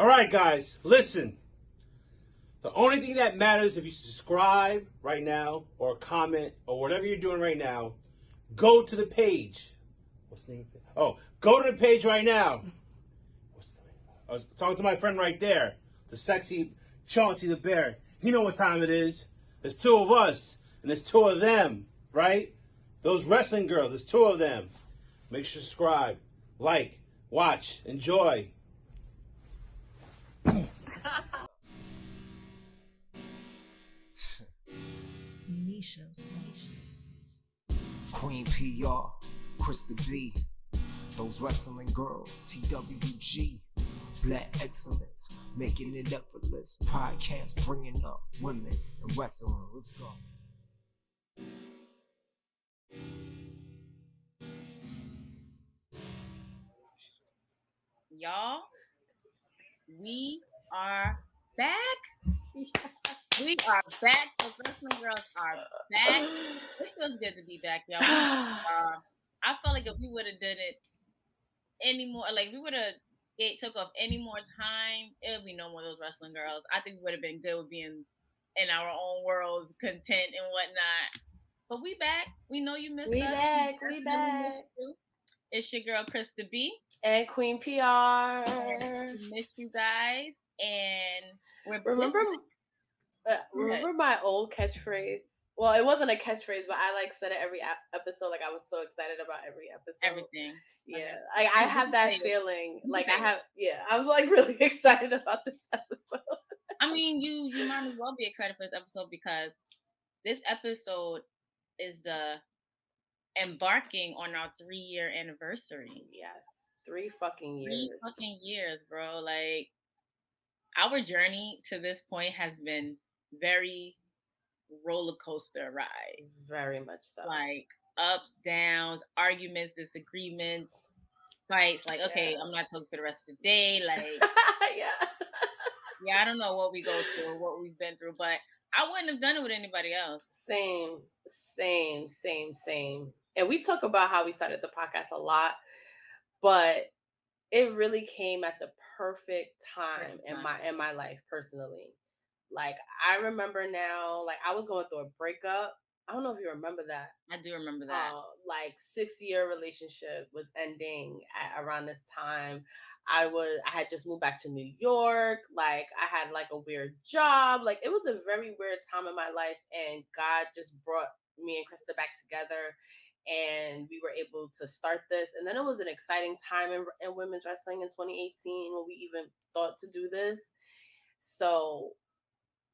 All right, guys, listen. The only thing that matters if you subscribe right now or comment or whatever you're doing right now, go to the page. What's the name? Oh, go to the page right now. What's the name? I was talking to my friend right there, the sexy Chauncey the Bear. You know what time it is. There's two of us, and there's two of them, right? Those wrestling girls, there's two of them. Make sure to subscribe, like, watch, enjoy. Queen P.R, Krista B, those wrestling girls, TWG, Black Excellence, making it effortless. Podcast bringing up women and wrestling. Let's go. Y'all, we are back. We are back. The wrestling girls are back. It feels good to be back, y'all. I felt like if we would have done it any more, like we would have took off any more time, it would be no more of those wrestling girls. I think we would have been good with being in our own worlds, content and whatnot. But we back. We know you missed us. We back. Missed you. It's your girl Krista B and Queen P.R. We missed you guys, and we're remember my old catchphrase. Well, it wasn't a catchphrase, but I said it every episode. Like I was so excited about every episode. Everything. Yeah, okay. I have that feeling. I was really excited about this episode. I mean, you might as well be excited for this episode because this episode is the embarking on our 3-year anniversary. Yes, 3 fucking years. 3 fucking years, bro. Like our journey to this point has been very roller coaster ride. Very much so. Like ups, downs, arguments, disagreements, fights. Like, okay, I'm not talking for the rest of the day. Like, yeah, I don't know what we go through, what we've been through, but I wouldn't have done it with anybody else. Same. And we talk about how we started the podcast a lot, but it really came at the perfect time in my life personally. Like I remember now, like I was going through a breakup. I don't know if you remember that. I do remember that. 6-year relationship was ending around this time. I had just moved back to New York. Like I had like a weird job. Like it was a very weird time in my life, and God just brought me and Krista back together, and we were able to start this. And then it was an exciting time in women's wrestling in 2018 when we even thought to do this. So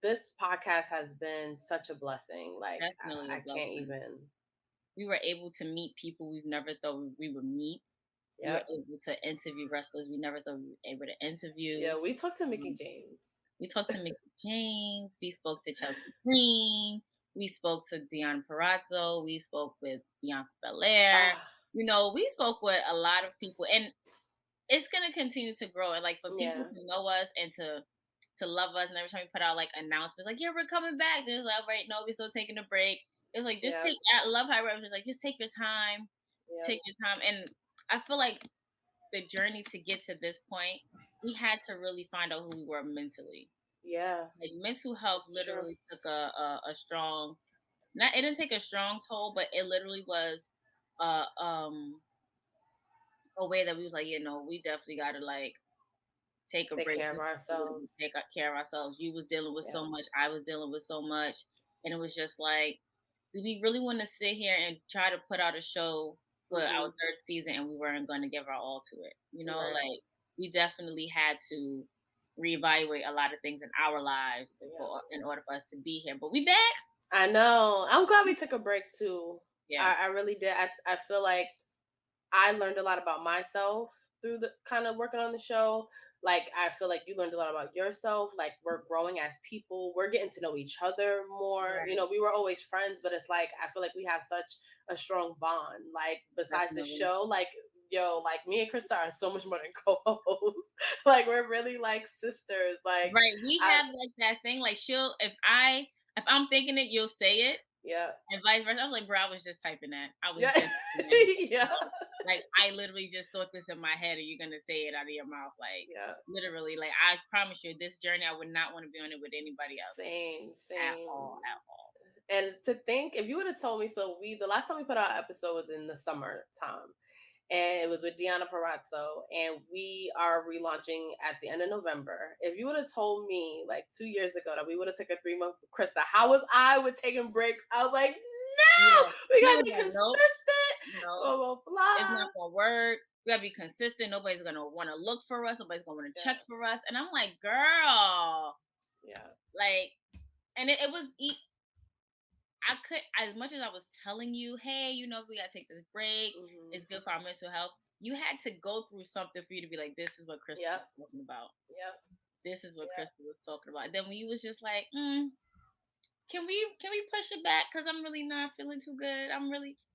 this podcast has been such a blessing. Like I can't even. We were able to meet people we've never thought we would meet. Yep. We were able to interview wrestlers we never thought we were able to interview. Yeah, we talked to Mickey James. We talked to Mickey James. We spoke to Chelsea Green. We spoke to Deanna Purrazzo. We spoke with Bianca Belair. You know, we spoke with a lot of people, and it's gonna continue to grow. And like for people to know us and to love us, and every time we put out like announcements, like yeah, we're coming back. Then it's like, right, no, we're still taking a break. It's like just take. I love how it was like just take your time, take your time, and I feel like the journey to get to this point, we had to really find out who we were mentally. Yeah, like mental health literally took a strong. Not it didn't take a strong toll, but it literally was a way that we was like, you know, we definitely got to like take a break, care of ourselves, take care of ourselves. You was dealing with so much, I was dealing with so much, and it was just like, do we really want to sit here and try to put out a show for our 3rd season and we weren't going to give our all to it? You know, like we definitely had to reevaluate a lot of things in our lives in order for us to be here. But we back. I know. I'm glad we took a break too. Yeah, I really did. I feel like I learned a lot about myself through the kind of working on the show. Like I feel like you learned a lot about yourself. Like we're growing as people. We're getting to know each other more. Right. You know, we were always friends, but it's like I feel like we have such a strong bond. Like besides the show, like like me and Krista are so much more than co-hosts. Like we're really like sisters. Like right, we have like that thing. Like if I'm thinking it, you'll say it. Yeah. And vice versa. I was like, bro, I was just typing that. I was Yeah. just Yeah. like, I literally just thought this in my head, and you're gonna say it out of your mouth. Like, Yeah. literally, like, I promise you, this journey, I would not want to be on it with anybody else Same, at same. all, at all. And to think, if you would have told me, so the last time we put out an episode was in the summertime, and it was with Deanna Parazzo, and we are relaunching at the end of November. If you would have told me like 2 years ago that we would have taken a 3 month, Krista, how was I with taking breaks? I was like, no, Yeah. we He gotta was be like, consistent. nope, Blah blah it's blah. not gonna work. We gotta be consistent. Nobody's gonna want to look for us. Nobody's gonna want to check for us. And I'm like, girl, Yeah. like, and it was I could, as much as I was telling you, hey, if we gotta take this break, Mm-hmm. it's good for our mental health. You had to go through something for you to be like, this is what Krista Yep. was talking about. Yep. This is what Yep. Krista was talking about. Then when you was just like, can we push it back? Cause I'm really not feeling too good.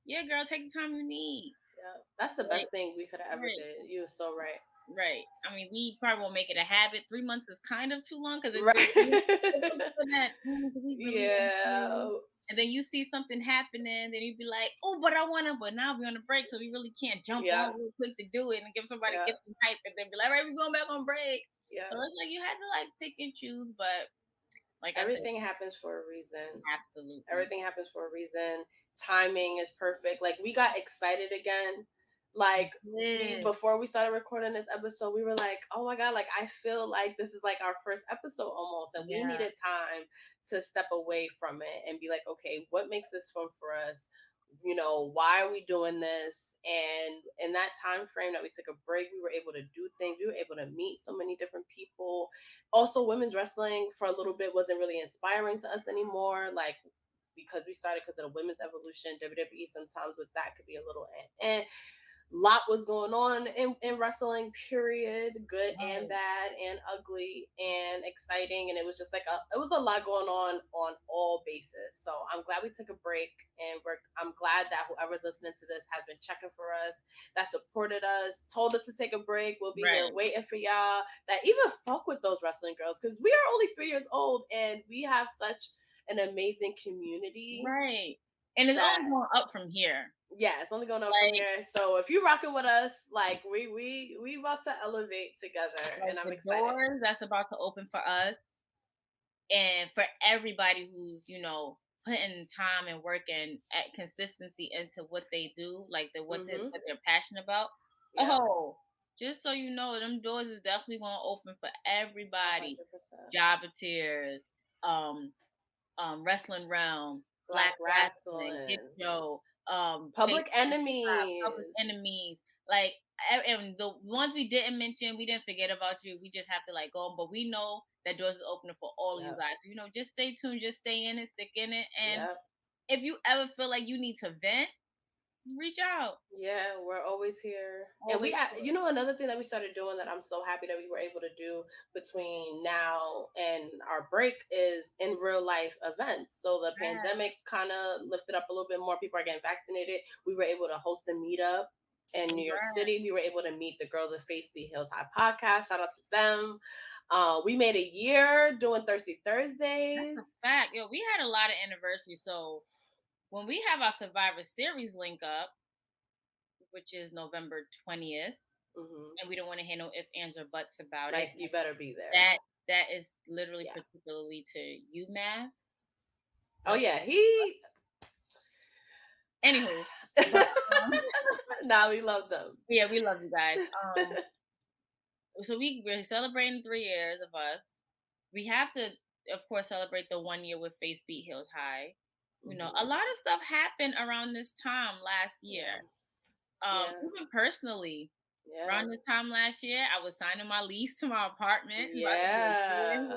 Yeah, girl, take the time you need. Yeah. That's the Like, best thing we could have ever right. did. You were so right. Right. I mean, we probably won't make it a habit. 3 months is kind of too long because Right. it's that do we really want Yeah. to? And then you see something happening, then you'd be like, oh, but I want to, but now we're on a break, so we really can't jump Yeah. on real quick to do it and give somebody Yeah. get some hype and then be like, all right, we're going back on break. Yeah. So it's like you had to like pick and choose, but like Everything happens for a reason. absolutely. Everything happens for a reason. Timing is perfect. Like we got excited again. Like before we started recording this episode, we were like, "Oh my god!" Like I feel like this is like our first episode almost, and we needed time to step away from it and be like, "Okay, what makes this fun for us? Why are we doing this?" And in that time frame that we took a break, we were able to do things. We were able to meet so many different people. Also, women's wrestling for a little bit wasn't really inspiring to us anymore. Like because we started because of the women's evolution, WWE sometimes with that could be a little lot was going on in wrestling, period, good and bad and ugly and exciting, and it was just like it was a lot going on all bases. So I'm glad we took a break, and I'm glad that whoever's listening to this has been checking for us, that supported us, told us to take a break. We'll be here waiting for y'all, that even fuck with those wrestling girls, because we are only 3 years old and we have such an amazing community, right? And it's only going up from here. Yeah, it's only going up from here. So if you're rocking with us, like we about to elevate together, like and I'm the excited. doors that's about to open for us and for everybody who's putting time and work and at consistency into what they do, like what they're passionate about. Yep. Oh, just so you know, them doors is definitely going to open for everybody. 100%. Jobbeteers, Wrestling Realm, Black Wrestling, Hit Show, Public Enemies. Public Enemies. Like, and the ones we didn't mention, we didn't forget about you. We just have to like go, but we know that doors is opening for all of you guys. So, just stay tuned, just stay in it, stick in it. And if you ever feel like you need to vent, reach out. Yeah, we're always here. And another thing that we started doing that I'm so happy that we were able to do between now and our break is in real life events. So the pandemic kind of lifted up a little bit more. People are getting vaccinated. We were able to host a meetup in New York City. We were able to meet the girls at Face Beat Hills High podcast. Shout out to them. We made a year doing Thirsty Thursdays. That's a fact. Yo, we had a lot of anniversaries. So when we have our Survivor Series link up, which is November 20th, and we don't want to hear no ifs, ands, or buts about it. You better be there. That is literally particularly to you, Math. Oh yeah, Anywho. Nah, we love them. Yeah, we love you guys. So we're celebrating 3 years of us. We have to, of course, celebrate the 1 year with Face Beat Hills High. A lot of stuff happened around this time last year. Even personally, around this time last year, I was signing my lease to my apartment. Yeah.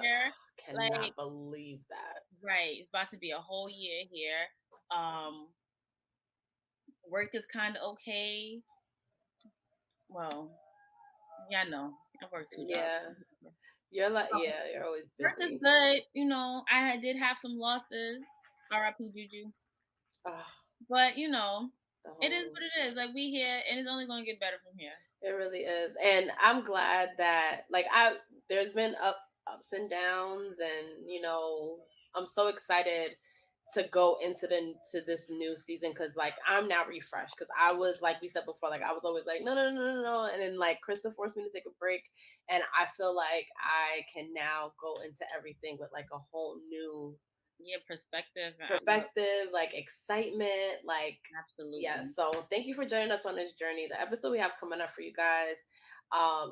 Cannot believe that. Right. It's about to be a whole year here. Work is kind of okay. Well, yeah, I know. I work 2 jobs. You're you're always busy. Work is good. I did have some losses. R.I.P. Juju. But it is what it is. Like, we here, and it's only going to get better from here. It really is. And I'm glad that there's been ups and downs, and I'm so excited to go into this new season, because like I'm now refreshed, because I was, like we said before, like I was always like no, and then like Krista forced me to take a break, and I feel like I can now go into everything with like a whole new perspective, like excitement, like absolutely. yeah. So thank you for joining us on this journey. The episode we have coming up for you guys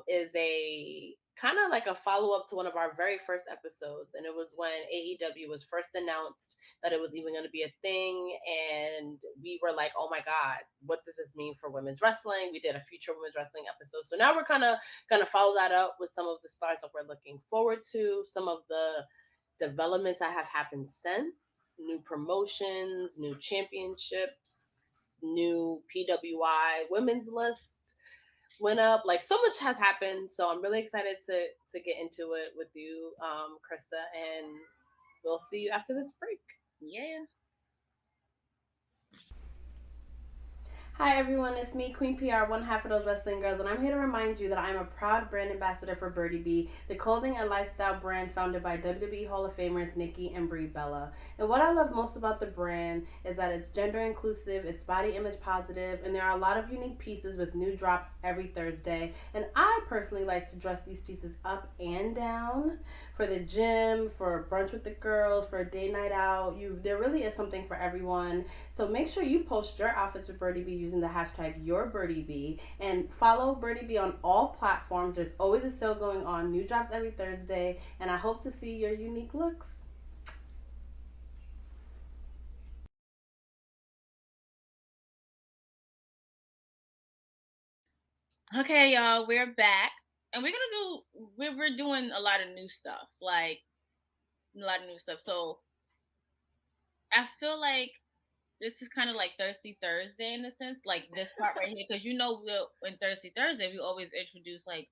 is a kind of like a follow-up to one of our very first episodes, and it was when AEW was first announced that it was even going to be a thing, and we were like, oh my god, what does this mean for women's wrestling? We did a future women's wrestling episode, so now we're kind of going to follow that up with some of the stars that we're looking forward to, some of the developments that have happened since, new promotions, new championships, new PWI women's list went up. Like so much has happened, so I'm really excited to get into it with you, Krista, and we'll see you after this break. Yeah. Hi everyone, it's me, Queen P.R, one half of those wrestling girls, and I'm here to remind you that I'm a proud brand ambassador for Birdie B, the clothing and lifestyle brand founded by WWE Hall of Famers Nikki and Brie Bella. And what I love most about the brand is that it's gender inclusive, it's body image positive, and there are a lot of unique pieces with new drops every Thursday. And I personally like to dress these pieces up and down for the gym, for brunch with the girls, for a day night out. There really is something for everyone. So make sure you post your outfits with Birdie B using the hashtag YourBirdieB, and follow Birdie B on all platforms. There's always a sale going on, new drops every Thursday, and I hope to see your unique looks. Okay, y'all, we're back, and we're doing a lot of new stuff, like a lot of new stuff. So I feel like this is kind of like Thirsty Thursday in a sense, like this part right here, because in Thirsty Thursday we always introduce like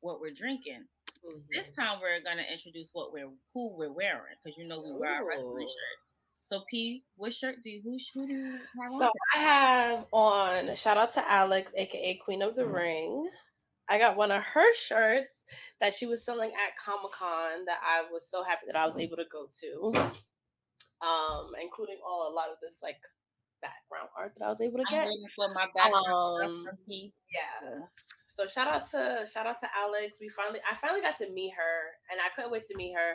what we're drinking. Mm-hmm. This time we're gonna introduce who we're wearing, because we wear our wrestling shirts. So P, what shirt do you who do you have on? So I have on, shout out to Alex, aka Queen of the Ring. I got one of her shirts that she was selling at Comic-Con that I was so happy that I was able to go to. Including a lot of this like background art that I was able to get. I'm waiting for my background from P. Yeah. So shout out to Alex. I finally got to meet her, and I couldn't wait to meet her.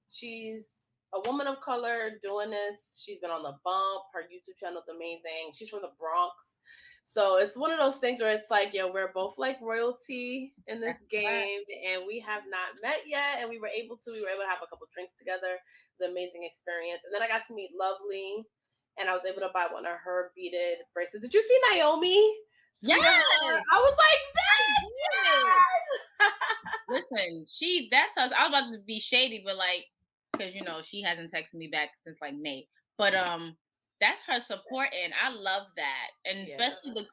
She's a woman of color doing this. She's been on the bump. Her YouTube channel is amazing. She's from the Bronx. So it's one of those things where it's like, yo, we're both like royalty in this game, and we have not met yet, and we were able to have a couple drinks together. It was an amazing experience. And then I got to meet Lovely, and I was able to buy one of her beaded bracelets. Did you see Naomi? Yes. I was like, yes. Listen, that's her. I was about to be shady, but like, because she hasn't texted me back since like May. But that's her support, and I love that. And especially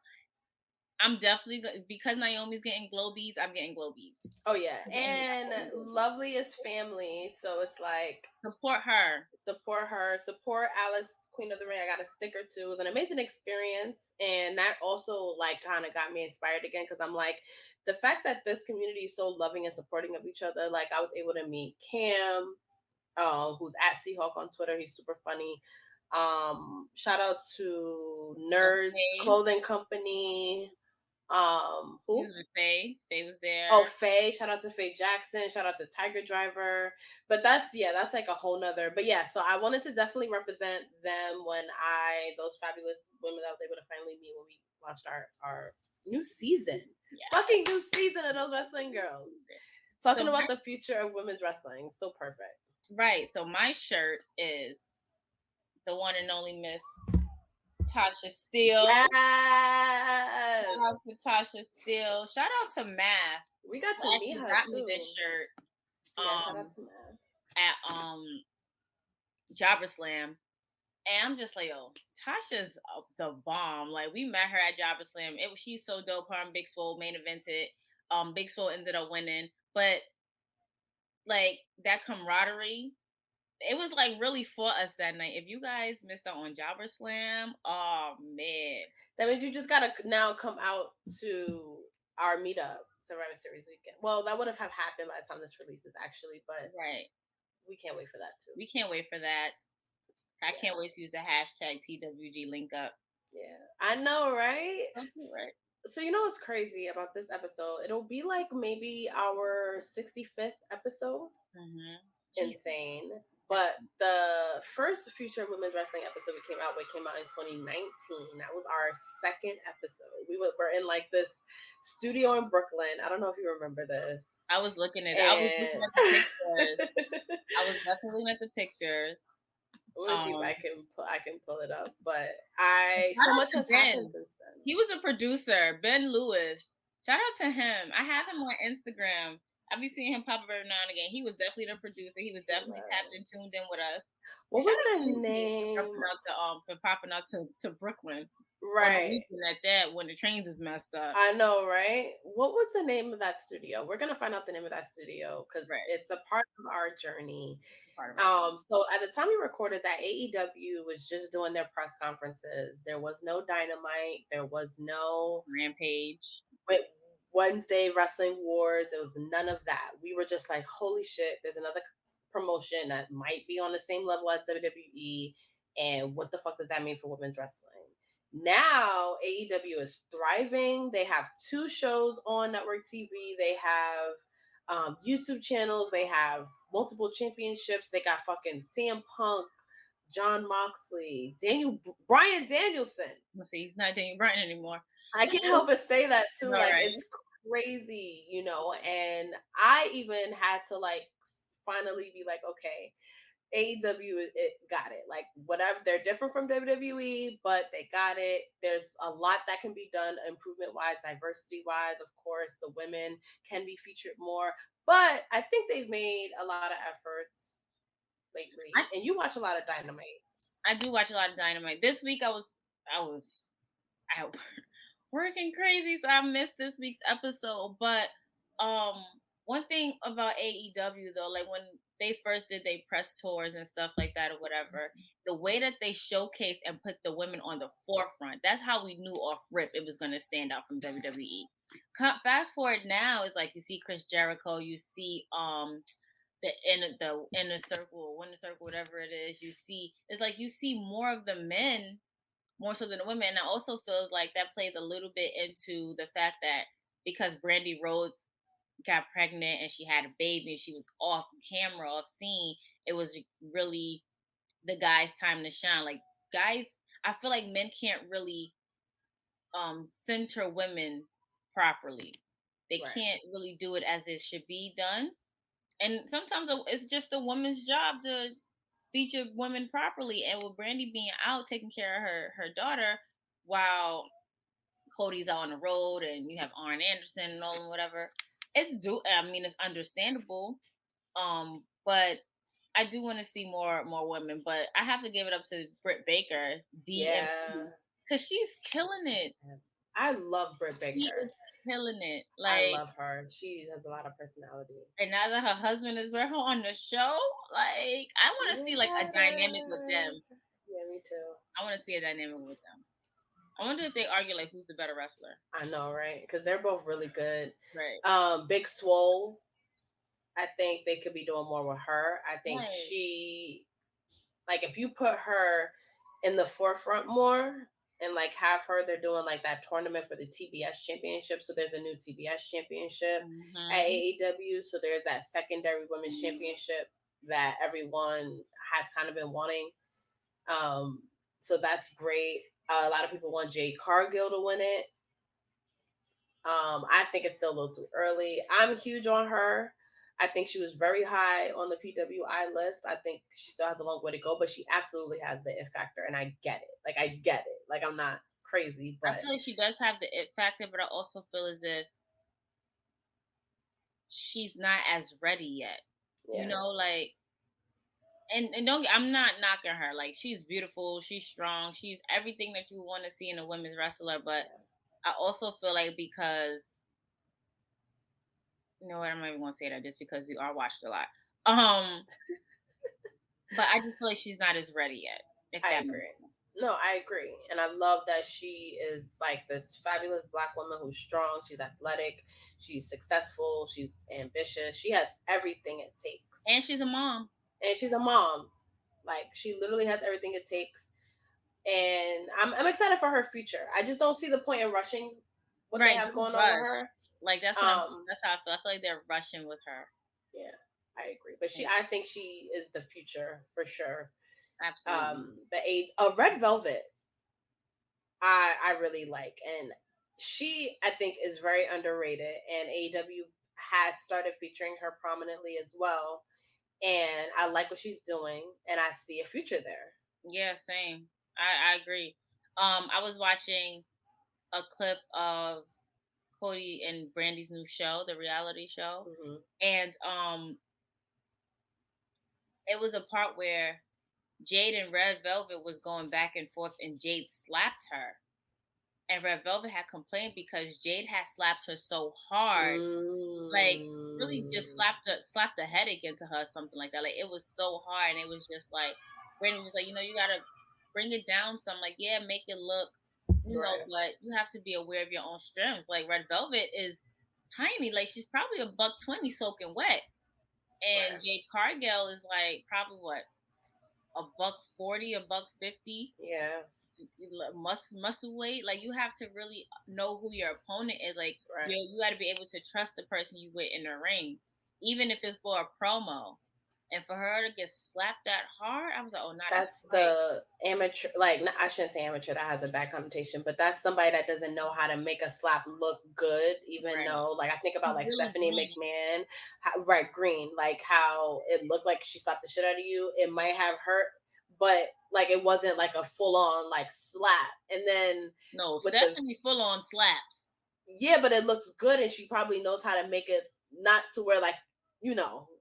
I'm definitely because Naomi's getting glow beads. I'm getting glow beads. Oh yeah, and Lovely is family, so it's like support her, support Alice, Queen of the Ring. I got a sticker too. It was an amazing experience, and that also like kind of got me inspired again, because I'm like, the fact that this community is so loving and supporting of each other. Like I was able to meet Cam, who's at Seahawk on Twitter. He's super funny. Shout out to Nerds Clothing Company. Who was Faye? Faye was there. Oh, Faye! Shout out to Faye Jackson. Shout out to Tiger Driver. But that's like a whole nother. But yeah, so I wanted to definitely represent them when those fabulous women that I was able to finally meet when we launched our new season. Yeah. Fucking new season of those wrestling girls. Talking about the future of women's wrestling. So perfect. Right. So my shirt is the one and only Miss Tasha Steele. Yes. Shout out to Tasha Steele. Shout out to Math. We got to meet her got too. Me this shirt. Yeah, shout out to Math. At Jobber Slam. And I'm just like, yo, Tasha's the bomb. Like we met her at Jobber Slam. She's so dope. Her and Big Swole main evented. Big Swole ended up winning. But like that camaraderie, it was like really for us that night. If you guys missed out on Jobber Slam, oh man, that means you just gotta now come out to our meetup, Survivor Series weekend. Well, that would have happened by the time this releases, actually, but right, we can't wait for that too. We can't wait for that. I can't wait to use the hashtag TWG link up. Yeah, I know, right? Okay, right. So you know what's crazy about this episode? It'll be like maybe our 65th episode. Mm-hmm. Insane. But the first Future Women's Wrestling episode we came out in 2019. That was our second episode. We're in like this studio in Brooklyn. I don't know if you remember this. I was looking at it. I was looking at the pictures. I was definitely looking at the pictures. I want to see if I can pull it up. But so much has happened since then. He was a producer, Ben Lewis. Shout out to him. I have him on Instagram. I be seeing him pop up every now and again. He was definitely the producer. He was definitely tapped and tuned in with us. What was the name? For popping out to Brooklyn. Right. At that when the trains is messed up. I know, right? What was the name of that studio? We're gonna find out the name of that studio because it's a part of our journey. So at the time we recorded that, AEW was just doing their press conferences. There was no Dynamite. There was no Rampage. Wednesday Wrestling Wars. It was none of that. We were just like, holy shit, there's another promotion that might be on the same level as WWE. And what the fuck does that mean for women's wrestling? Now AEW is thriving. They have 2 shows on network TV. They have YouTube channels. They have multiple championships. They got fucking CM Punk, John Moxley, Bryan Danielson. Let's see, he's not Daniel Bryan anymore. I can't help but say that too. Like, it's crazy, you know. And I even had to like finally be like, okay, AEW it got it. Like, whatever, they're different from WWE, but they got it. There's a lot that can be done improvement wise, diversity wise. Of course, the women can be featured more, but I think they've made a lot of efforts lately. And you watch a lot of Dynamite. I do watch a lot of Dynamite. This week I was out working crazy, so I missed this week's episode. But one thing about AEW though, like when they first did their press tours and stuff like that or whatever, the way that they showcased and put the women on the forefront, that's how we knew off rip it was going to stand out from WWE. Fast forward now, it's like you see Chris Jericho, you see the inner circle, winner circle, whatever it is, you see more of the men more so than the women. And I also feel like that plays a little bit into the fact that because Brandy Rhodes got pregnant and she had a baby and she was off camera, off scene, it was really the guys' time to shine. Like, guys, I feel like men can't really center women properly. They can't really do it as it should be done. And sometimes it's just a woman's job to feature women properly. And with Brandy being out taking care of her daughter while Cody's out on the road and you have Arn Anderson and all and whatever, it's understandable. But I do want to see more women, but I have to give it up to Brit Baker, DMT, because she's killing it. I love Brit Baker. She is killing it. I love her. She has a lot of personality. And now that her husband is with her on the show, like, I want to see like a dynamic with them. Yeah, me too. I want to see a dynamic with them. I wonder if they argue like who's the better wrestler. I know, right? Because they're both really good. Right. Big Swole, I think they could be doing more with her. I think she, like, if you put her in the forefront more and like have her, they're doing like that tournament for the TBS championship. So there's a new TBS championship at AEW. So there's that secondary women's championship that everyone has kind of been wanting. So that's great. A lot of people want Jade Cargill to win it. I think it's still a little too early. I'm huge on her. I think she was very high on the PWI list. I think she still has a long way to go, but she absolutely has the it factor, and I get it. Like, I get it. Like, I'm not crazy, but I feel like she does have the it factor, but I also feel as if she's not as ready yet. Yeah. You know, like, and I'm not knocking her. Like, she's beautiful, she's strong, she's everything that you want to see in a women's wrestler, but I also feel like because, you know what, I'm not even gonna say that just because we are watched a lot. But I just feel like she's not as ready yet. If I agree. No, I agree. And I love that she is like this fabulous Black woman who's strong. She's athletic. She's successful. She's ambitious. She has everything it takes. And she's a mom. Like she literally has everything it takes, and I'm excited for her future. I just don't see the point in rushing what they Right, have don't going on with rush. her. Like Um, that's how I feel. I feel like they're rushing with her. yeah, I agree, but Like, I think she is the future for sure. absolutely. But AIDS, Red Velvet, I really like, and she I think is very underrated, and AEW had started featuring her prominently as well, and I like what she's doing, and I see a future there. Yeah, same. I agree. I was watching a clip of Cody and Brandy's new show, the reality show, Hmm. and it was a part where Jade and Red Velvet was going back and forth, and Jade slapped her, and Red Velvet had complained because Jade had slapped her so hard, like really just Mm, slapped the headache into her, something like that. Like it was so hard, and it was just like Brandy was just like, you gotta bring it down some. Like, yeah, make it look, right, but you have to be aware of your own strengths. Like Red Velvet is tiny, like she's probably $120 soaking wet, and right, Jade Cargill is like probably what $140, $150 yeah, muscle weight. Like you have to really know who your opponent is. Like right. you got to be able to trust the person you with in the ring, even if it's for a promo. And for her to get slapped that hard, I was like, oh, nah, that's That's right. the amateur, like I shouldn't say amateur. That has a bad connotation, but that's somebody that doesn't know how to make a slap look good. Even Right. though, like I think about She's like really Stephanie green. McMahon, right? Green, like how it looked like she slapped the shit out of you. It might have hurt, but like it wasn't like a full on like slap. And then No, with the Stephanie full on slaps. yeah, but it looks good, and she probably knows how to make it not to where like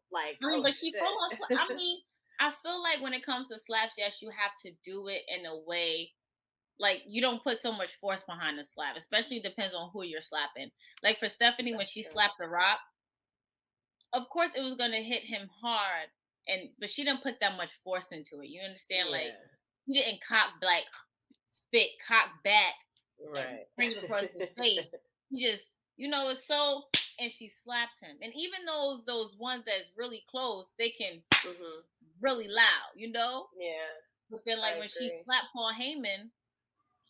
like I mean, oh but she full on. I shit. mean, I feel like when it comes to slaps, yes, you have to do it in a way like you don't put so much force behind the slap, especially depends on who you're slapping. Like for Stephanie, when That's she true. slapped The Rock, of course it was gonna hit him hard, and but she didn't put that much force into it. You understand? Like Yeah. he didn't cock like spit cock back and Right. bring it across his face. He just it's so and she slapped him. And even those ones that's really close, they can Hmm. really loud. Yeah, But then like I when she agree. slapped Paul Heyman,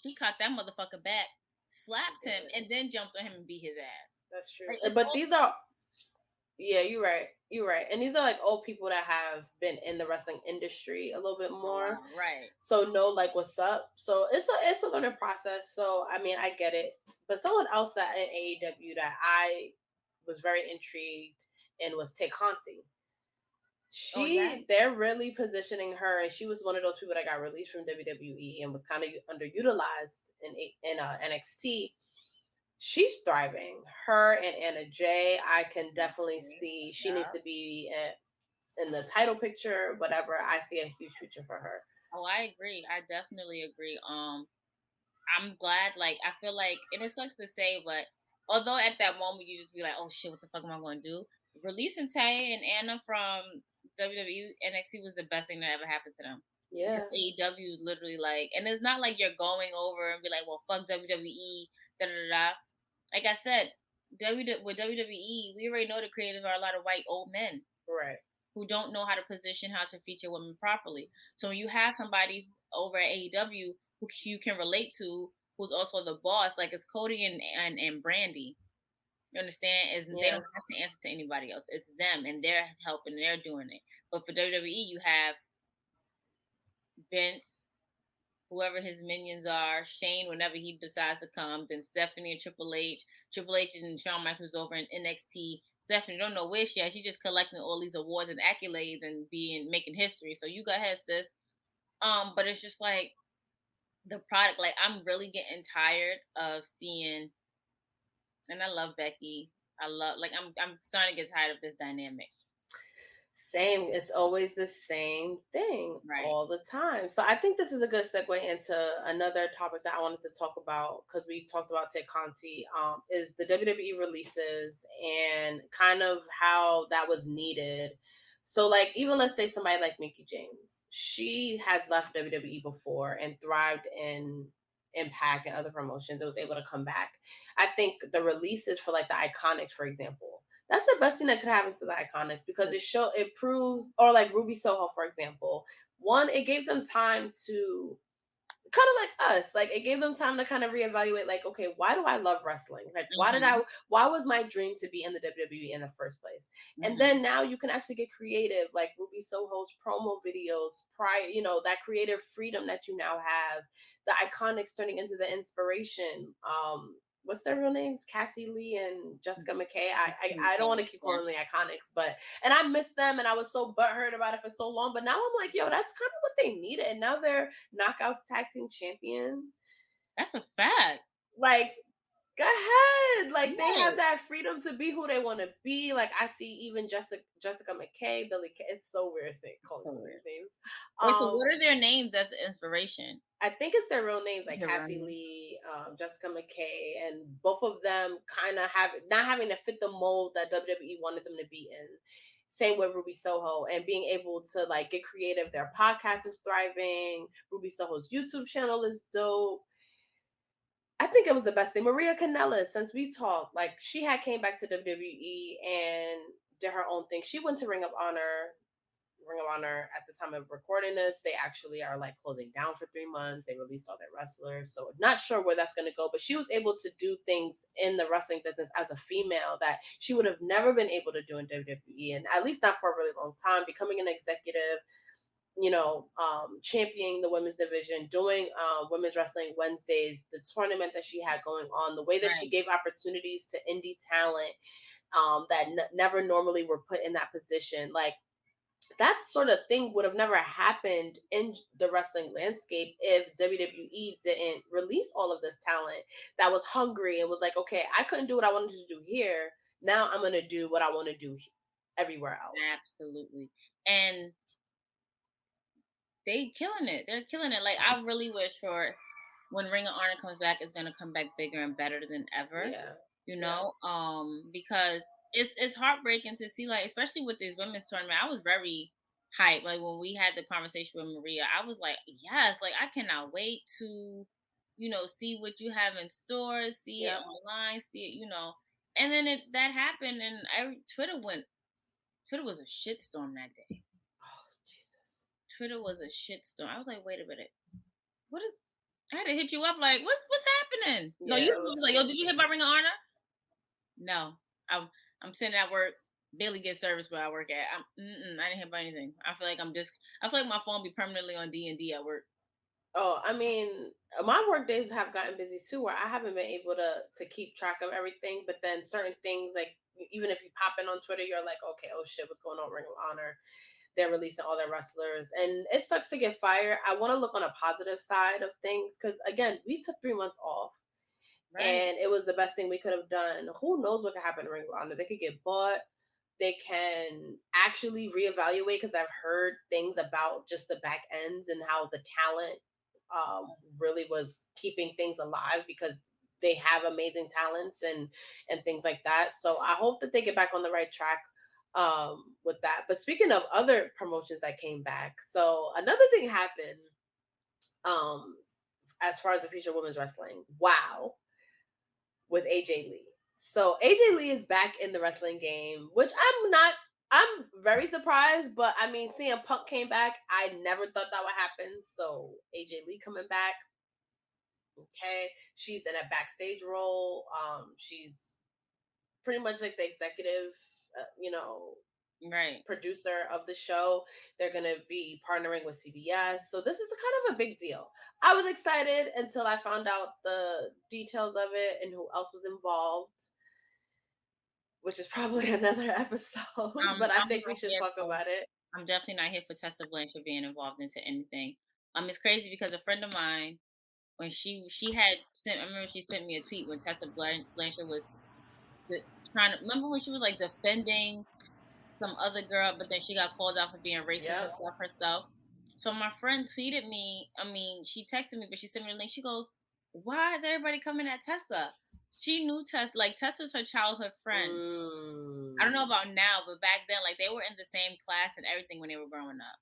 she cocked that motherfucker back, She slapped him, did. and then jumped on him and beat his ass. That's true. Like it's But all these are yeah, you're right. You're right. And these are like old people that have been in the wrestling industry a little bit oh more. wow, right. So know like what's up. So it's a learning process. So I mean I get it. But someone else that in AEW that I was very intrigued in was Tekanti. Oh yes. They're really positioning her, and she was one of those people that got released from WWE and was kind of underutilized in NXT. She's thriving. Her and Anna Jay, I can definitely see she needs Yeah. to be in the title picture, whatever. I see a huge future for her. Oh, I agree. I definitely agree. I'm glad. Like, I feel like, and it sucks to say, but although at that moment you just be like, "Oh shit, what the fuck am I going to do?" Releasing Tay and Anna from WWE NXT was the best thing that ever happened to them. Because Yeah, AEW literally like, and it's not like you're going over and be like, "Well, fuck WWE." Da da da. Da. Like I said, with WWE, we already know the creators are a lot of white old men right. who don't know how to position, how to feature women properly. So when you have somebody over at AEW who you can relate to, who's also the boss, like it's Cody and Brandy. You understand? Is they Yeah, don't have to answer to anybody else. It's them, and they're helping, they're doing it. But for WWE, you have Vince, whoever his minions are, Shane whenever he decides to come, then Stephanie and Triple H and Shawn Michaels over in NXT. Stephanie don't know where she at. She just collecting all these awards and accolades and making history. So you go ahead, sis. But it's just like the product. Like I'm really getting tired of seeing, and I love Becky. I love like I'm starting to get tired of this dynamic. same. It's always the same thing Right. all the time. So I think this is a good segue into another topic that I wanted to talk about because we talked about Ted Conti. Is the WWE releases and kind of how that was needed. So like even let's say somebody like Mickey James, she has left WWE before and thrived in Impact and other promotions. It was able to come back. I think the releases for like the Iconics, for example, That's the best thing that could happen to the Iconics because it proves, or like Ruby Soho, for example. One, it gave them time to kind of like us, like it gave them time to kind of reevaluate, like, okay, why do I love wrestling? Like, why was my dream to be in the WWE in the first place? And then now you can actually get creative, like Ruby Soho's promo videos, prior, that creative freedom that you now have, the Iconics turning into the inspiration. What's their real names? Cassie Lee and Jessica McKay. I don't want to keep calling them the Iconics, but and I miss them and I was so butthurt about it for so long. But now I'm like, yo, that's kind of what they needed. And now they're Knockouts Tag Team Champions. That's a fact. Like, go ahead. Like they Yes. have that freedom to be who they want to be. Like I see even Jessica McKay, Billy Kay. It's so weird saying calling them their names. Wait, so what are their names as the inspiration? I think it's their real names, like Their real Cassie names. Lee, Jessica McKay, and both of them kind of not having to fit the mold that WWE wanted them to be in. Same with Ruby Soho, and being able to like get creative. Their podcast is thriving. Ruby Soho's YouTube channel is dope. I think it was the best thing. Maria Kanellis, since we talked, like she had came back to WWE and did her own thing. She went to Ring of Honor. Ring of Honor at the time of recording this, they actually are like closing down for 3 months. They released all their wrestlers, so not sure where that's going to go. But she was able to do things in the wrestling business as a female that she would have never been able to do in WWE, and at least not for a really long time. Becoming an executive, championing the women's division, doing women's wrestling Wednesdays, the tournament that she had going on, the way that she gave opportunities to indie talent that never normally were put in that position, like that sort of thing would have never happened in the wrestling landscape if WWE didn't release all of this talent that was hungry and was like, okay, I couldn't do what I wanted to do here. Now I'm going to do what I want to do everywhere else. Absolutely. And they killing it. They're killing it. Like I really wish for when Ring of Honor comes back, it's gonna come back bigger and better than ever. Yeah. Because it's heartbreaking to see, like, especially with this women's tournament. I was very hyped. Like when we had the conversation with Maria, I was like, yes, like I cannot wait to, see what you have in store, see it online, see it, And then that happened, and Twitter was a shitstorm that day. Oh, Jesus. Twitter was a shitstorm. I was like, wait a minute. What is I had to hit you up like, what's happening? Yeah, No, you was like, yo, did you hear about Ring of Honor? No. I'm sitting at work, barely get service where I work at. I didn't hear about anything. I feel like my phone be permanently on D&D at work. Oh, I mean, my work days have gotten busy too, where I haven't been able to keep track of everything. But then certain things, like even if you pop in on Twitter, you're like, okay, oh shit, what's going on? Ring of Honor, they're releasing all their wrestlers, and it sucks to get fired. I want to look on a positive side of things because again, we took 3 months off. Right. And it was the best thing we could have done. Who knows what could happen to Ring of Honor? They could get bought. They can actually reevaluate because I've heard things about just the back ends and how the talent really was keeping things alive because they have amazing talents and things like that. So I hope that they get back on the right track with that. But speaking of other promotions that came back, so another thing happened as far as the future of women's wrestling. Wow. With AJ Lee. So AJ Lee is back in the wrestling game, which I'm very surprised, but I mean, CM Punk came back. I never thought that would happen. So AJ Lee coming back. Okay. She's in a backstage role. She's pretty much like the executive, right, producer of the show. They're going to be partnering with CBS. So this is kind of a big deal. I was excited until I found out the details of it and who else was involved, which is probably another episode. But I think we should talk about it. I'm definitely not here for Tessa Blanchard being involved into anything. It's crazy because a friend of mine, when she had sent, I remember she sent me a tweet when Tessa Blanchard was trying to, remember when she was like defending some other girl, but then she got called out for being racist and stuff herself. So my friend tweeted me, she texted me, but she sent me a link. She goes, why is everybody coming at Tessa? She knew Tessa, like Tessa was her childhood friend. I don't know about now, but back then, like they were in the same class and everything when they were growing up.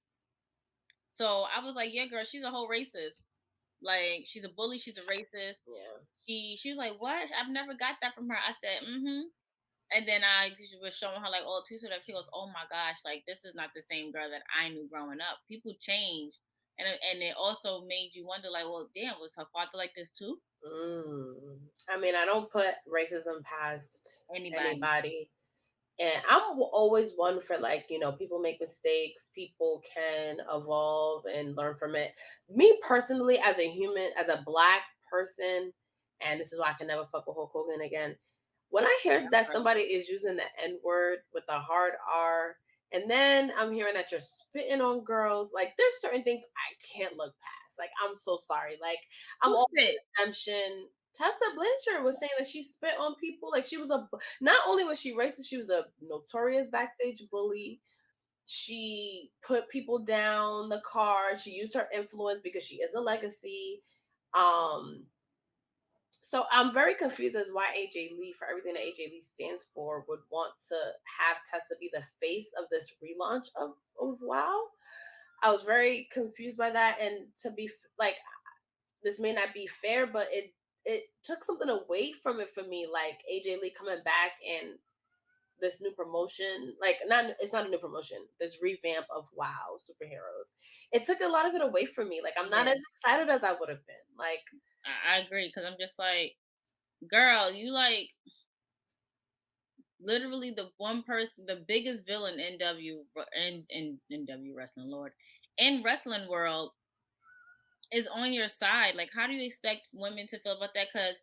So I was like, yeah, girl, she's a whole racist. Like she's a bully, she's a racist. Yeah. She was like, what? I've never got that from her. I said, And then I was showing her like all tweets with her. She goes, "Oh my gosh, like this is not the same girl that I knew growing up. People change." And it also made you wonder, like, well, damn, was her father like this too? I mean, I don't put racism past Anybody? anybody. And I'm always one for, like, people make mistakes, people can evolve and learn from it. Me personally, as a human, as a black person, and this is why I can never fuck with Hulk Hogan again. When I hear that somebody is using the N word with a hard R, and then I'm hearing that you're spitting on girls, like there's certain things I can't look past. Like, I'm so sorry. Like, I'm Who all spit? redemption. Tessa Blanchard was saying that she spit on people. Like, she was not only was she racist, she was a notorious backstage bully. She put people down the car. She used her influence because she is a legacy. Um, so I'm very confused as why AJ Lee, for everything that AJ Lee stands for, would want to have Tessa be the face of this relaunch of WoW. I was very confused by that, and to be like, this may not be fair, but it took something away from it for me. Like AJ Lee coming back and this new promotion, like, it's not a new promotion, this revamp of WoW superheroes. It took a lot of it away from me. Like, I'm not Yeah, as excited as I would have been. Like, I agree because I'm just like, girl, you like literally the one person, the biggest villain in in NW wrestling, Lord, in wrestling world is on your side. Like, how do you expect women to feel about that? Because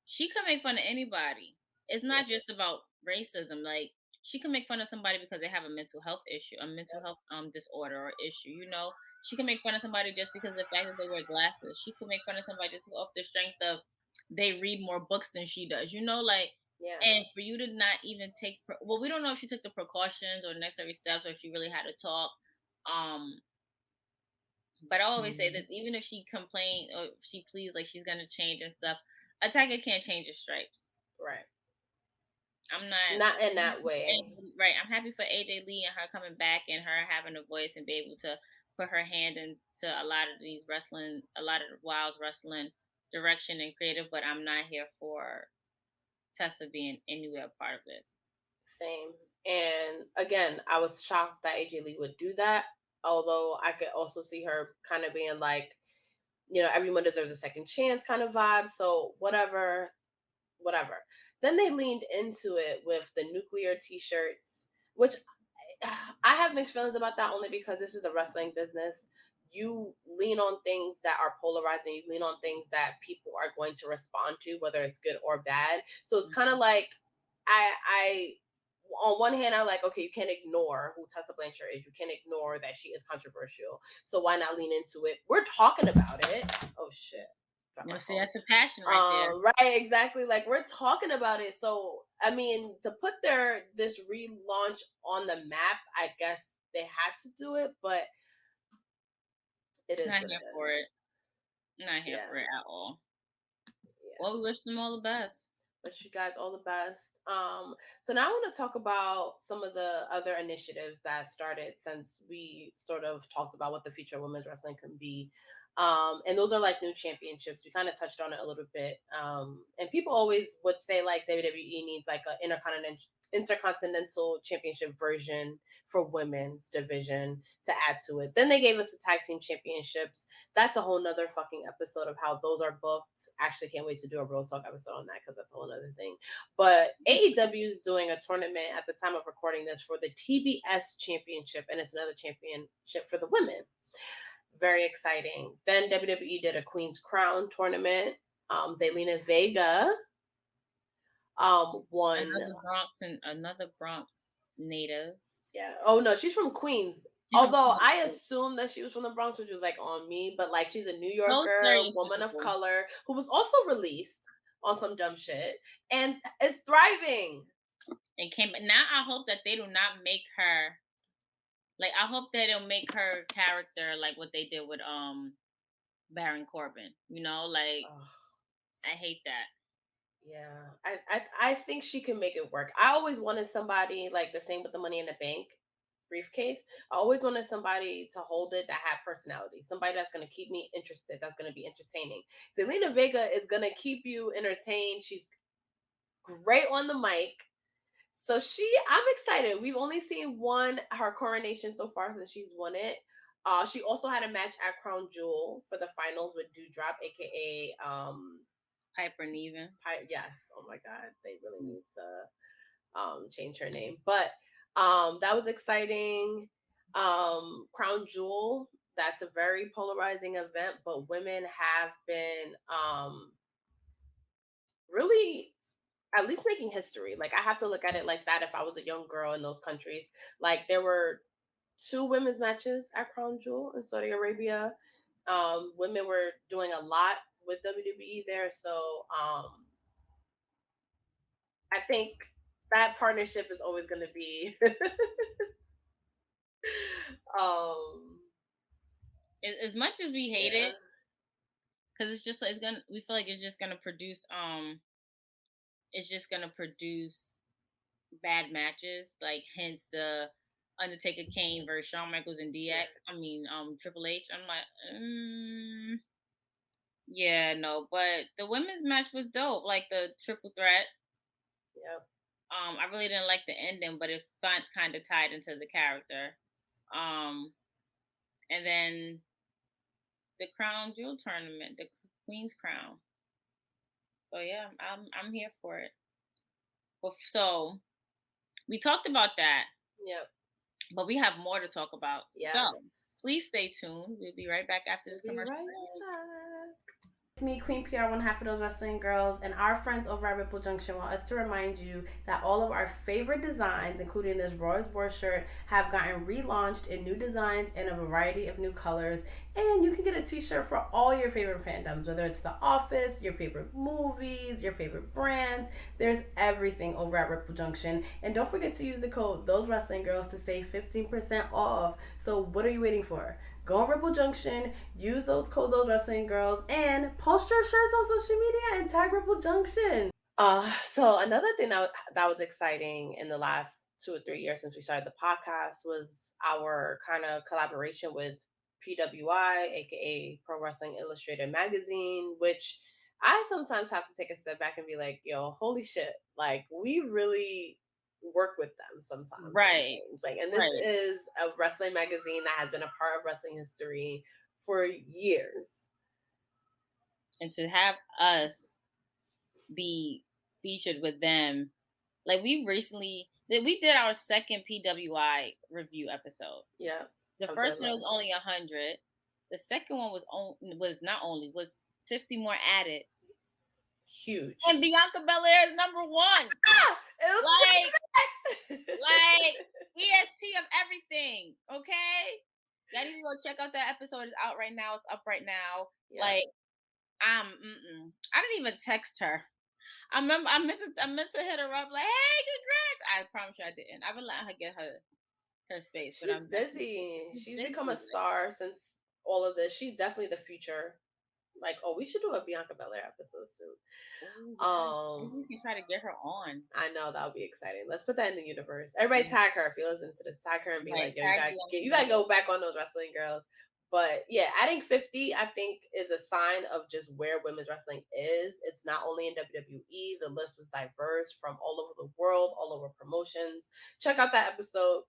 she can make fun of anybody. It's yeah, not just about racism. Like, she can make fun of somebody because they have a mental health issue, a mental health disorder or issue. You know, she can make fun of somebody just because of the fact that they wear glasses. She can make fun of somebody just off the strength of they read more books than she does. You know, like, yeah, and for you to not even take well, we don't know if she took the precautions or necessary steps or if she really had to talk. Um, but I always say that even if she complained or if she pleads like she's gonna change and stuff, a tiger can't change his stripes. right. I'm not Not in that way. right. I'm happy for AJ Lee and her coming back and her having a voice and be able to put her hand into a lot of these wrestling, a lot of Wild's wrestling direction and creative. But I'm not here for Tessa being anywhere part of this. Same. And again, I was shocked that AJ Lee would do that. Although I could also see her kind of being like, everyone deserves a second chance kind of vibe. So whatever, whatever. Then they leaned into it with the nuclear t-shirts, which I have mixed feelings about that, only because this is the wrestling business. You lean on things that are polarizing, you lean on things that people are going to respond to, whether it's good or bad. So it's kind of like, I on one hand, I'm like, okay, you can't ignore who Tessa Blanchard is. You can't ignore that she is controversial. So why not lean into it? We're talking about it. Oh shit. You know, see, that's a passion right there. Right, exactly. Like, we're talking about it. So I mean, to put this relaunch on the map, I guess they had to do it, but it is Not what here it for it. is. Not here Yeah, for it at all. yeah. Well, we wish them all the best. Wish you guys all the best. So now I want to talk about some of the other initiatives that started since we sort of talked about what the future of women's wrestling can be. And those are like new championships. We kind of touched on it a little bit. And people always would say like WWE needs like an intercontinental championship version for women's division to add to it. Then they gave us the tag team championships. That's a whole nother fucking episode of how those are booked. Actually, can't wait to do a Real Talk episode on that because that's a whole other thing. But AEW is doing a tournament at the time of recording this for the TBS championship, and it's another championship for the women. Very exciting. Then WWE did a Queen's Crown tournament. Zelina Vega won. Another Bronx native. Yeah. Oh no, she's from Queens. Although I assumed that she was from the Bronx, which was like on me, but like she's a New Yorker, woman of color, who was also released on some dumb shit and is thriving. And came now. I hope that they do not make her like. I hope they don't make her character like what they did with Baron Corbin. You know, like I hate that. Yeah, I think she can make it work. I always wanted somebody like the same with the Money in the Bank briefcase. I always wanted somebody to hold it that had personality, somebody that's going to keep me interested, that's going to be entertaining. Zelina Vega is going to keep you entertained. She's great on the mic. So I'm excited. We've only seen her coronation so far since she's won it. She also had a match at Crown Jewel for the finals with Dewdrop, aka Piper Neven. Yes. Oh my God, they really need to change her name. But that was exciting. Crown Jewel. That's a very polarizing event, but women have been really at least making history. Like I have to look at it like that if I was a young girl in those countries. Like there were 2 women's matches at Crown Jewel in Saudi Arabia. Women were doing a lot with WWE there. So I think that partnership is always gonna be um As much as we hate yeah. it, because it's just like we feel like it's just gonna produce bad matches, like hence the Undertaker Kane versus Shawn Michaels and DX. I mean, Triple H. I'm like, yeah, no, but the women's match was dope, like the triple threat. Yeah. I really didn't like the ending, but it kind of tied into the character. And then the Crown Jewel tournament, the Queen's Crown. So yeah, I'm here for it. So we talked about that. Yep. But we have more to talk about. Yes. So please stay tuned. We'll be right back after this commercial. Right back. It's me, Queen P.R, one half of those wrestling girls, and our friends over at Ripple Junction want us to remind you that all of our favorite designs, including this Roy's War shirt, have gotten relaunched in new designs and a variety of new colors. And you can get a t-shirt for all your favorite fandoms, whether it's The Office, your favorite movies, your favorite brands. There's everything over at Ripple Junction. And don't forget to use the code Those Wrestling Girls to save 15% off. So what are you waiting for? Go on Ripple Junction, use those code Those Wrestling Girls, and post your shirts on social media and tag Ripple Junction. So another thing that was exciting in the last 2 or 3 years since we started the podcast was our kind of collaboration with PWI, aka Pro Wrestling Illustrated magazine, which I sometimes have to take a step back and be like, yo, holy shit, like we really work with them sometimes, right? Like, and this is a wrestling magazine that has been a part of wrestling history for years, and to have us be featured with them, like we did our second PWI review episode. Yeah, the first one was only 100. The second one was 50 more added. Huge. And Bianca Belair is number 1. It was like EST of everything. Okay, y'all need to go check out that episode. It's out right now. It's up right now. Yeah. Like I didn't even text her. I meant to hit her up like, hey, congrats. I promise you I didn't. I've been letting her get her space. She's busy. She's become a star since all of this. She's definitely the future. Like, oh, we should do a Bianca Belair episode soon. We can try to get her on. I know that would be exciting. Let's put that in the universe. Everybody tag her if you listen to this. Tag her and be like, you gotta go back on Those Wrestling Girls. But yeah, adding 50, I think, is a sign of just where women's wrestling is. It's not only in WWE. The list was diverse from all over the world, all over promotions. Check out that episode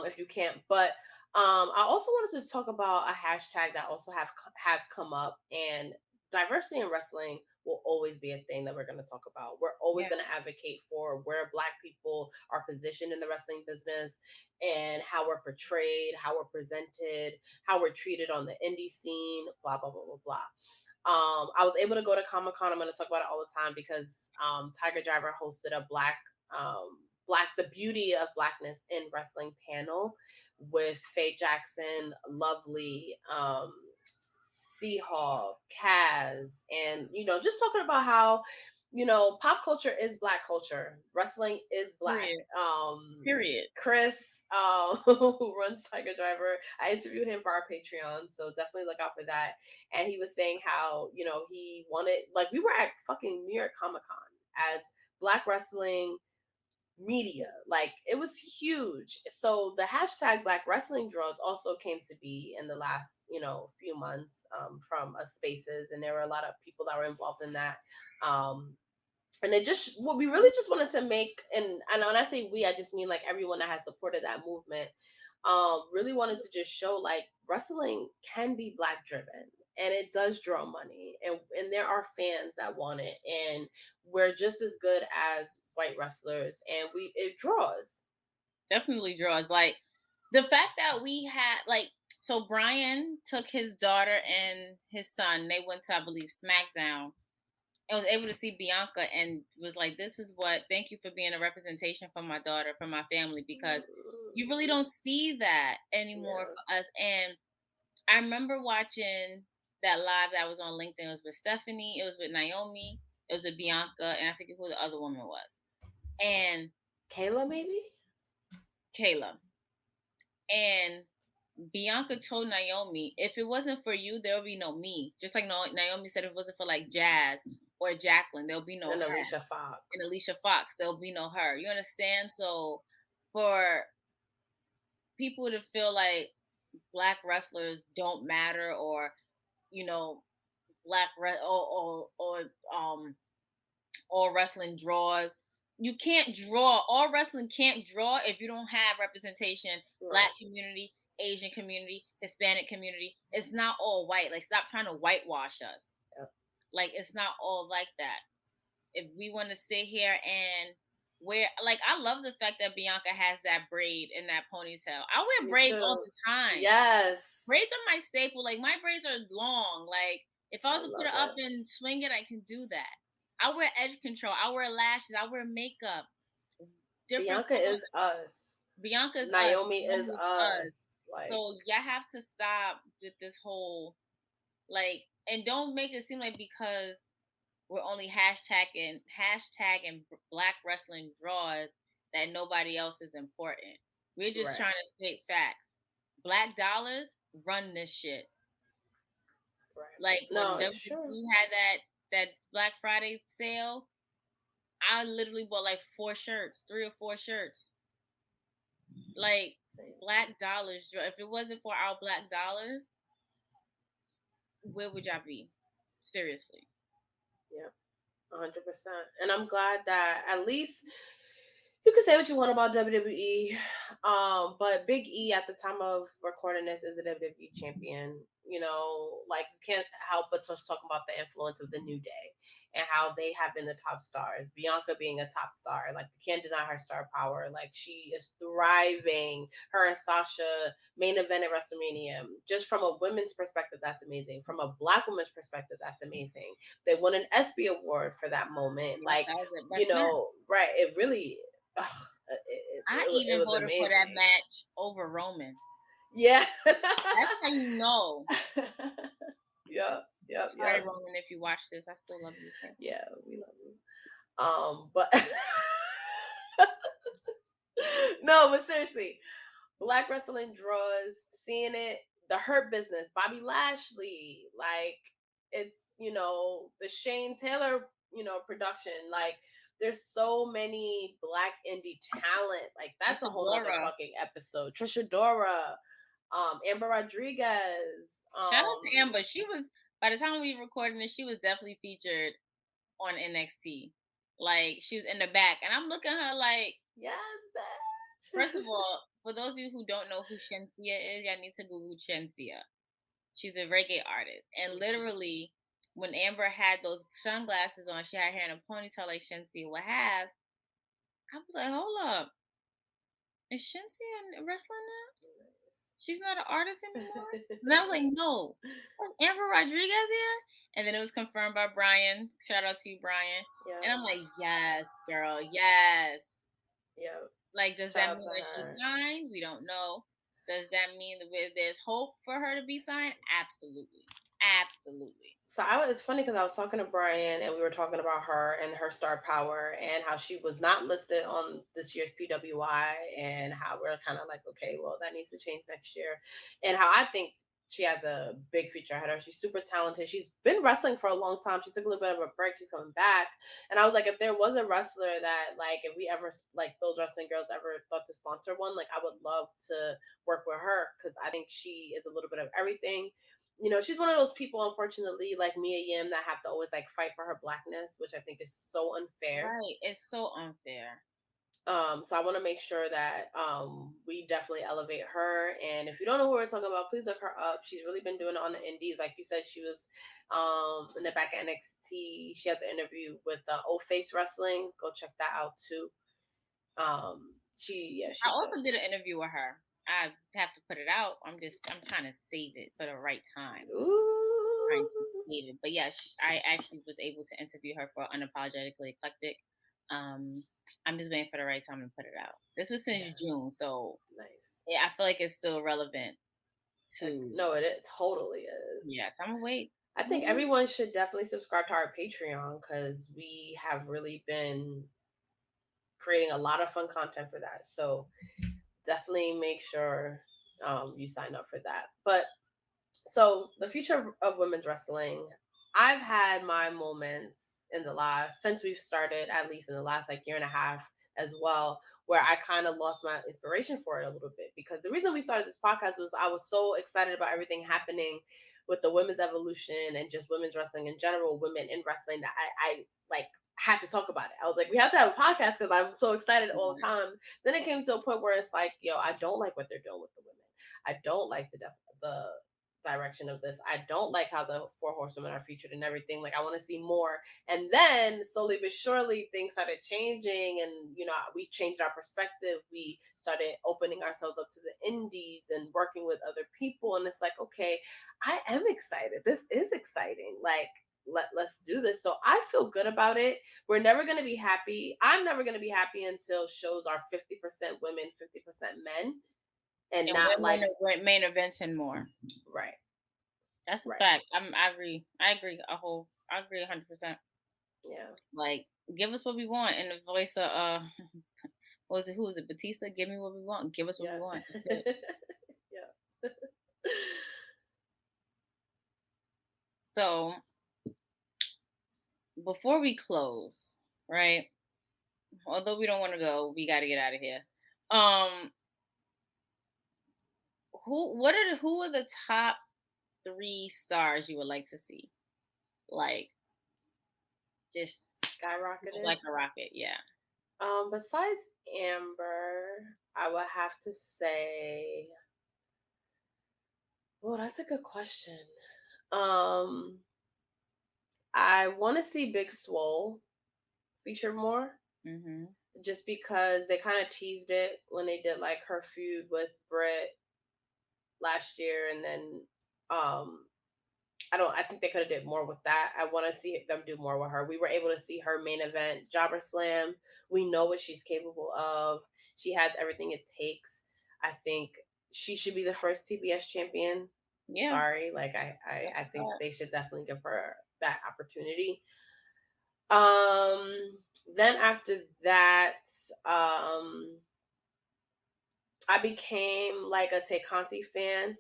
if you can't. But I also wanted to talk about a hashtag that also has come up, and diversity in wrestling will always be a thing that we're going to talk about. We're always going to advocate for where Black people are positioned in the wrestling business and how we're portrayed, how we're presented, how we're treated on the indie scene, blah, blah, blah, blah, blah. I was able to go to Comic-Con. I'm going to talk about it all the time because Tiger Driver hosted a the beauty of Blackness in wrestling panel with Faye Jackson, Lovely, Seahawk, Kaz, and just talking about how pop culture is Black culture, wrestling is Black. Period. Chris, who runs Tiger Driver, I interviewed him for our Patreon, so definitely look out for that. And he was saying how he wanted, like, we were at fucking New York Comic-Con as Black wrestling media, like it was huge. So the hashtag Black Wrestling Draws also came to be in the last few months from Spaces, and there were a lot of people that were involved in that. And it just, what we really just wanted to make, and when I say we, I just mean like everyone that has supported that movement, really wanted to just show like wrestling can be black driven, and it does draw money, and there are fans that want it, and we're just as good as white wrestlers, and it draws. Definitely draws. Like the fact that we had like so Brian took his daughter and his son. They went to, I believe, SmackDown, and was able to see Bianca and was like, "This is what. Thank you for being a representation for my daughter, for my family, because you really don't see that anymore Yeah. for us." And I remember watching that live that was on LinkedIn. It was with Stephanie. It was with Naomi. It was with Bianca, and I forget who the other woman was. And Kayla, maybe. Kayla. And Bianca told Naomi, if it wasn't for you, there would be no me. Just like Naomi said, if it wasn't for like Jazz or Jacqueline, there'll be no And her. Alicia Fox. And Alicia Fox, there'll be no her. You understand? So for people to feel like black wrestlers don't matter, or you know, black re- or all wrestling draws. You can't draw. All wrestling can't draw if you don't have representation. Right. Black community, Asian community, Hispanic community. It's not all white. Like, stop trying to whitewash us. Yep. Like, it's not all like that. If we want to sit here and wear, like, I love the fact that Bianca has that braid and that ponytail. I wear Me braids all too. the time. Yes. Braids are my staple. Like, my braids are long. Like, if I I was to put love it up it. and swing it, I can do that. I wear edge control. I wear lashes. I wear makeup. Different Bianca color. is us. Bianca's us. Naomi is Naomi's us. us. Like, So y'all have to stop with this whole like, and don't make it seem like because we're only hashtagging black wrestling draws that nobody else is important. We're just right. trying to state facts. Black dollars run this shit. Right. Like when No, it's true. WWE had that Black Friday sale, I literally bought like 3 or 4 shirts. Like Same. black dollars. If it wasn't for our black dollars, where would y'all be? Seriously. Yeah. 100%. And I'm glad that at least you can say what you want about WWE. But Big E at the time of recording this is a WWE champion. You know, like you can't help but just talk about the influence of the New Day and how they have been the top stars. Bianca being a top star, like you can't deny her star power. Like she is thriving. Her and Sasha main event at WrestleMania. Just from a women's perspective, that's amazing. From a black woman's perspective, that's amazing. They won an ESPY award for that moment. Yeah, Like, that was the you best match. know, right? It really, ugh, I it even was voted amazing. for that match over Roman. Yeah. That's how you know. Yep. Sorry, Roman, if you watch this, I still love you. Okay? Yeah, we love you. But no, but seriously, black wrestling draws, seeing it, the Hurt Business, Bobby Lashley, like it's, you know, the Shane Taylor, you know, production, like there's so many black indie talent. Like that's a whole other Dora. fucking episode. Trisha Dora, Amber Rodriguez. Shout out to Amber. She was, by the time we were recording this, she was definitely featured on NXT. Like she was in the back, and I'm looking at her like, yes, bitch. first of all, for those of you who don't know who Shensia is, y'all need to Google Shensia. She's a reggae artist, and literally, when Amber had those sunglasses on, she had hair in a ponytail like Shensia would have. I was like, hold up, is Shensia wrestling now? She's not an artist anymore. And I was like, no, was Amber Rodriguez here? And then it was confirmed by Brian. Shout out to you, Brian. Yeah. And I'm like, yes, girl, yes. Yeah. Like, does Shout that out mean to that she's her. signed? We don't know. Does that mean that there's hope for her to be signed? Absolutely. Absolutely. So it's funny because I was talking to Brian and we were talking about her and her star power and how she was not listed on this year's PWI and how we're kind of like, okay, well, that needs to change next year. And how I think she has a big future ahead of her. She's super talented. She's been wrestling for a long time. She took a little bit of a break. She's coming back. And I was like, if there was a wrestler that, like, if we ever, like, those wrestling girls ever thought to sponsor one, like, I would love to work with her because I think she is a little bit of everything. she's one of those people, unfortunately, like Mia Yim, that have to always like fight for her blackness, which I think is so unfair. Right. It's so unfair. So I want to make sure that we definitely elevate her. And if you don't know who we're talking about, please look her up. She's really been doing it on the indies. Like you said, she was in the back of NXT. She has an interview with Old Face Wrestling. Go check that out too. I She's also dope. did an interview with her. I have to put it out. I'm trying to save it for the right time. Trying to Ooh. save it. But yeah, I actually was able to interview her for Unapologetically Eclectic. I'm just waiting for the right time to put it out. This was since Yeah, June, so nice. yeah, I feel like it's still relevant to. No, it totally is. Yes, I'm gonna wait. I think everyone should definitely subscribe to our Patreon because we have really been creating a lot of fun content for that. So definitely make sure you sign up for that. But so the future of women's wrestling, I've had my moments in the last, since we've started, at least in the last like year and a half as well, where I kind of lost my inspiration for it a little bit, because the reason we started this podcast was I was so excited about everything happening with the women's evolution and just women's wrestling in general, women in wrestling, that I like had to talk about it. I was like, we have to have a podcast because I'm so excited all the time. Then it came to a point where it's like, yo, I don't like what they're doing with the women. I don't like the direction of this. I don't like how the four horsewomen are featured and everything. Like, I want to see more. And then slowly but surely things started changing, and we changed our perspective. We started opening ourselves up to the indies and working with other people. And it's like, okay, I am excited. This is exciting. Like, let's do this. So I feel good about it. We're never going to be happy. I'm never going to be happy until shows are 50% women, 50% men, and not like main eventing more. right. That's a fact. I agree. I agree 100%. Yeah. Like, give us what we want in the voice of what was it? Who was it? Batista? Give me what we want. Give us what we want. Yeah. So before we close, right? Although we don't want to go, we got to get out of here. Who are the top 3 stars you would like to see? Like, just skyrocketed like a rocket, yeah. Besides Amber, I would have to say, well, that's a good question. I want to see Big Swole feature more. Mm-hmm. Just because they kind of teased it when they did like her feud with Brit last year, and then I think they could have did more with that. I want to see them do more with her. We were able to see her main event Jobber Slam. We know what she's capable of. She has everything it takes. I think she should be the first TBS champion. Yeah. Sorry, like I think they should definitely give her that opportunity. Then after that, I became like a Tay Conti fan.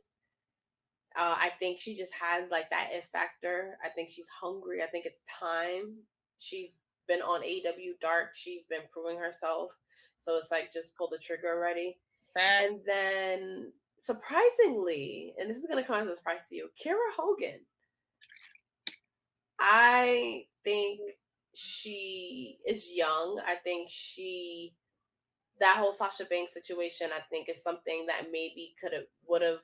I think she just has like that it factor. I think she's hungry. I think it's time. She's been on AEW Dark. She's been proving herself. So it's like, just pull the trigger already. And then surprisingly, and this is going to come as a surprise to you, Kiera Hogan. I think she is young. I think that whole Sasha Banks situation, I think, is something that maybe would have,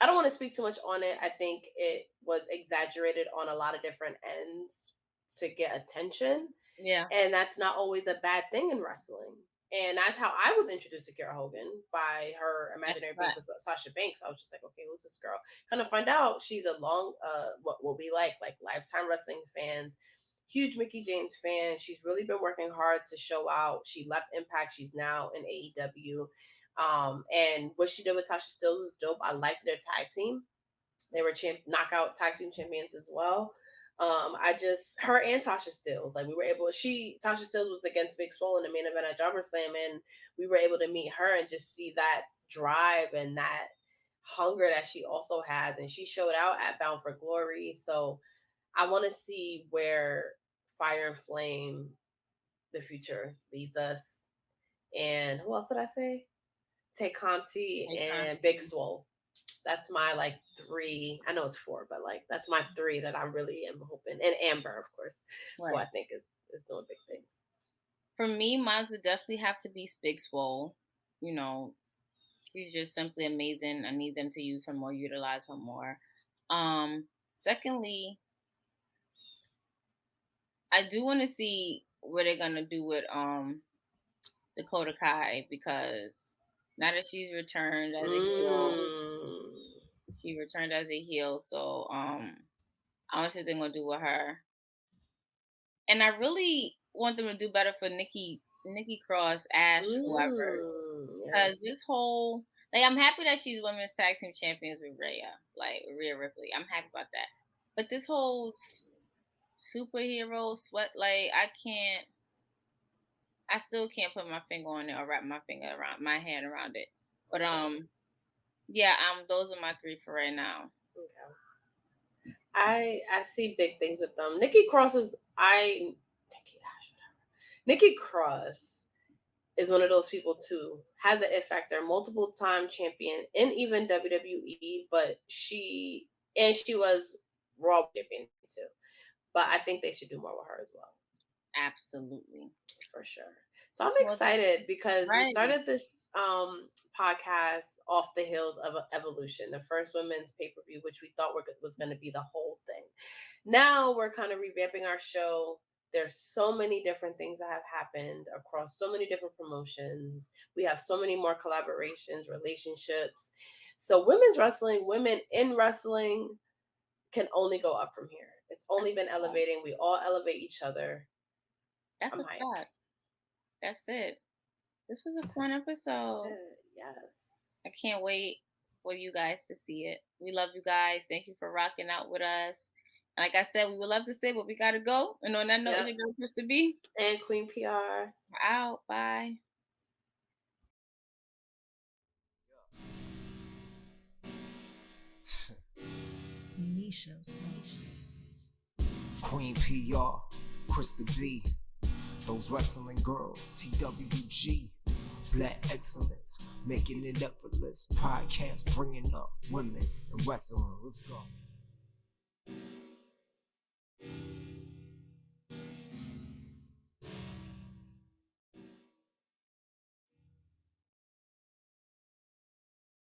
I don't want to speak too much on it. I think it was exaggerated on a lot of different ends to get attention. Yeah. And that's not always a bad thing in wrestling. And that's how I was introduced to Kiera Hogan, by her imaginary being for Sasha Banks. I was just like, okay, who's this girl? Kind of find out she's a what will be like Lifetime Wrestling fans, huge Mickie James fan. She's really been working hard to show out. She left Impact. She's now in AEW. And what she did with Tasha Steelz was dope. I liked their tag team. They were knockout tag team champions as well. Her and Tasha Steelz, like, Tasha Steelz was against Big Swole in the main event at Jobber Slam, and we were able to meet her and just see that drive and that hunger that she also has. And she showed out at Bound for Glory. So I want to see where Fire and Flame, the future, leads us. And who else did I say? Tay Conti and Big Swole. That's my like 3. I know it's 4, but like that's my 3 that I really am hoping. And Amber, of course, who I Right. think is doing big things. For me, mine would definitely have to be Big Swole. You know, she's just simply amazing. I need them to use her more, utilize her more. Secondly, I do want to see what they're gonna do with Dakota Kai, because now that she's returned as a heel, Mm. she returned as a heel. So I want to see what they're gonna do with her. And I really want them to do better for Nikki Cross, Ash, whoever. Yeah. Because this whole, like, I'm happy that she's women's tag team champions with Rhea Ripley. I'm happy about that. But this whole superhero sweat, like, I still can't put my finger on it or wrap my hand around it. But yeah, those are my 3 for right now. Okay. I see big things with them. Nikki Cross is Nikki Cross is one of those people too. Has an it factor, multiple time champion in even WWE, but she was Raw champion too. But I think they should do more with her as well. Absolutely. For sure. So I'm Well, excited because we right. started this podcast off the heels of Evolution, the first women's pay-per-view, which we thought was going to be the whole thing. Now we're kind of revamping our show. There's so many different things that have happened across so many different promotions. We have so many more collaborations, relationships. So women in wrestling can only go up from here. It's only been elevating. We all elevate each other. That's I'm a hyped. fact. That's it. This was a fun episode. Yes. I can't wait for you guys to see it. We love you guys. Thank you for rocking out with us. And like I said, we would love to stay, but we gotta go. And on that note, is your girl Krista B and Queen PR. We're out. Bye. Queen P.R, Krista B, those wrestling girls, TWG, Black excellence, making it effortless. Podcast bringing up women in wrestling. Let's go.